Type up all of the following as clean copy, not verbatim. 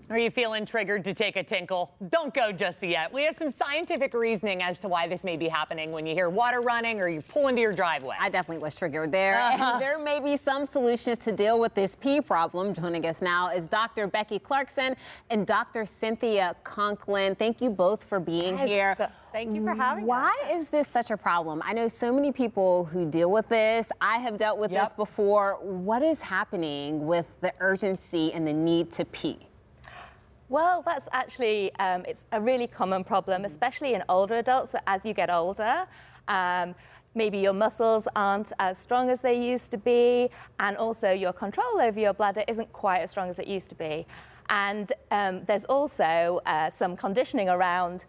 Are you feeling triggered to take a tinkle? Don't go just yet. We have some scientific reasoning as to why this may be happening when you hear water running or you pull into your driveway. I definitely was triggered there. And there may be some solutions to deal with this pee problem. Joining us now is Dr. Becky Clarkson and Dr. Cynthia Conklin. Thank you both for being here. Thank you for having us. Why is this such a problem? I know so many people who deal with this. I have dealt with this before. What is happening with the urgency and the need to pee? Well, that's actually, it's a really common problem, especially in older adults. So as you get older, maybe your muscles aren't as strong as they used to be, and also your control over your bladder isn't quite as strong as it used to be. And there's also some conditioning around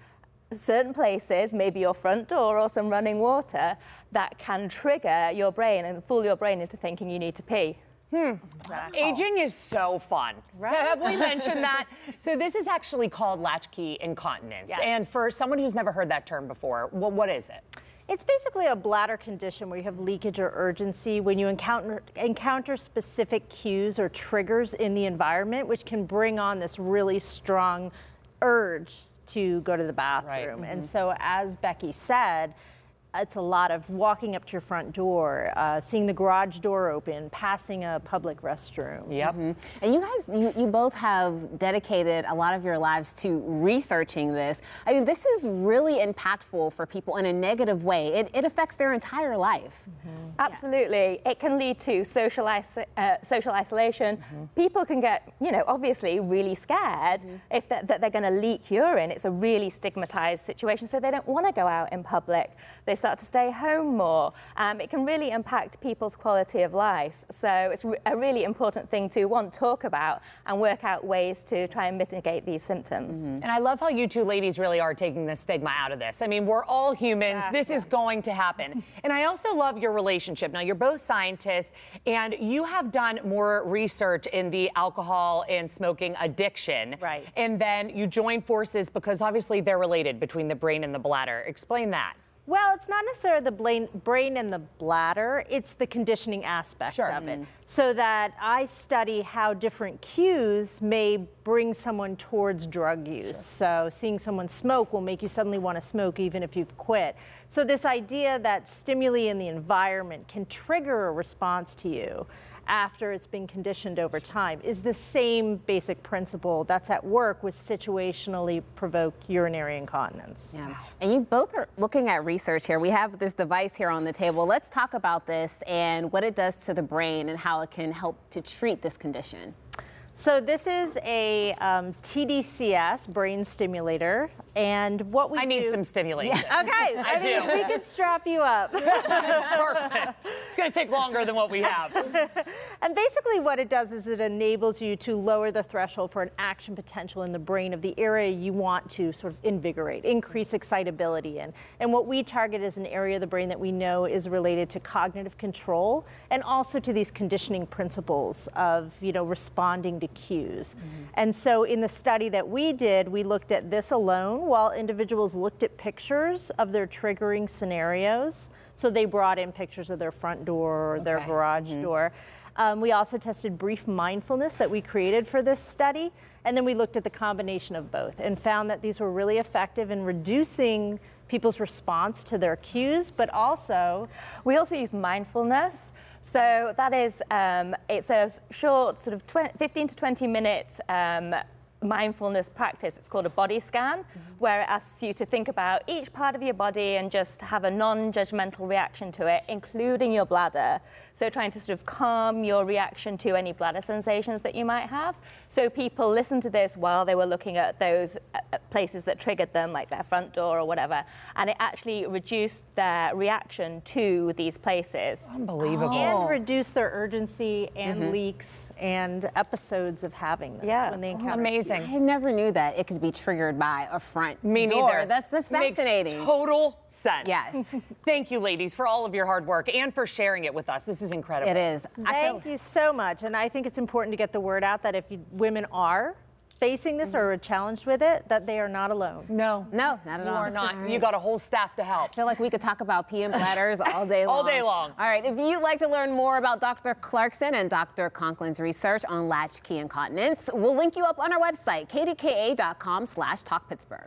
certain places, maybe your front door or some running water, that can trigger your brain and fool your brain into thinking you need to pee. Aging is so fun. Right? Have we mentioned that? So this is actually called latchkey incontinence. Yes. And for someone who's never heard that term before, what is it? It's basically a bladder condition where you have leakage or urgency when you encounter specific cues or triggers in the environment, which can bring on this really strong urge to go to the bathroom. Right. And so, as Becky said, it's a lot of walking up to your front door, seeing the garage door open, passing a public restroom. Yep. And you guys, you both have dedicated a lot of your lives to researching this. I mean, this is really impactful for people in a negative way. It affects their entire life. Absolutely. It can lead to social isolation. People can get, obviously really scared if that they're going to leak urine. It's a really stigmatized situation, so they don't want to go out in public. They start to stay home more. It can really impact people's quality of life. So it's a really important thing to, one, talk about and work out ways to try and mitigate these symptoms. And I love how you two ladies really are taking the stigma out of this. I mean, we're all humans. This is going to happen. And I also love your relationship. Now, you're both scientists, and you have done more research in the alcohol and smoking addiction. Right. And then you join forces because obviously they're related between the brain and the bladder. Explain that. Well, it's not necessarily the brain and the bladder, it's the conditioning aspect of it. So that I study how different cues may bring someone towards drug use. So seeing someone smoke will make you suddenly want to smoke even if you've quit. So this idea that stimuli in the environment can trigger a response to you after it's been conditioned over time is the same basic principle that's at work with situationally provoked urinary incontinence. Yeah. And you both are looking at research here. We have this device here on the table. Let's talk about this and what it does to the brain and how it can help to treat this condition. So this is a TDCS brain stimulator, and what we I need some stimulation. Okay, I mean, we can strap you up. Perfect. It's going to take longer than what we have. And basically what it does is it enables you to lower the threshold for an action potential in the brain of the area you want to sort of invigorate, increase excitability in. And what we target is an area of the brain that we know is related to cognitive control and also to these conditioning principles of, responding to cues. And so in the study that we did, we looked at this alone while individuals looked at pictures of their triggering scenarios. So they brought in pictures of their front door or their garage door. We also tested brief mindfulness that we created for this study. And then we looked at the combination of both and found that these were really effective in reducing people's response to their cues, but also we also use mindfulness. So that is, it's a short sort of 15 to 20 minutes mindfulness practice. It's called a body scan, where it asks you to think about each part of your body and just have a non-judgmental reaction to it, including your bladder. So trying to sort of calm your reaction to any bladder sensations that you might have. So people listened to this while they were looking at those places that triggered them, like their front door or whatever, and it actually reduced their reaction to these places. Unbelievable. and reduce their urgency and leaks and episodes of having them when they encounter Amazing. I never knew that it could be triggered by a front Me door. neither. That's fascinating. Makes total sense. Yes. Thank you, ladies, for all of your hard work and for sharing it with us. This is incredible. It is. Thank you so much. And I think it's important to get the word out that if women are facing this or are challenged with it, that they are not alone. No, not at all. You are not. All right. You got a whole staff to help. I feel like we could talk about pee and bladders all day long. All day long. All right, if you'd like to learn more about Dr. Clarkson and Dr. Conklin's research on latchkey incontinence, we'll link you up on our website, kdka.com/talkpittsburgh.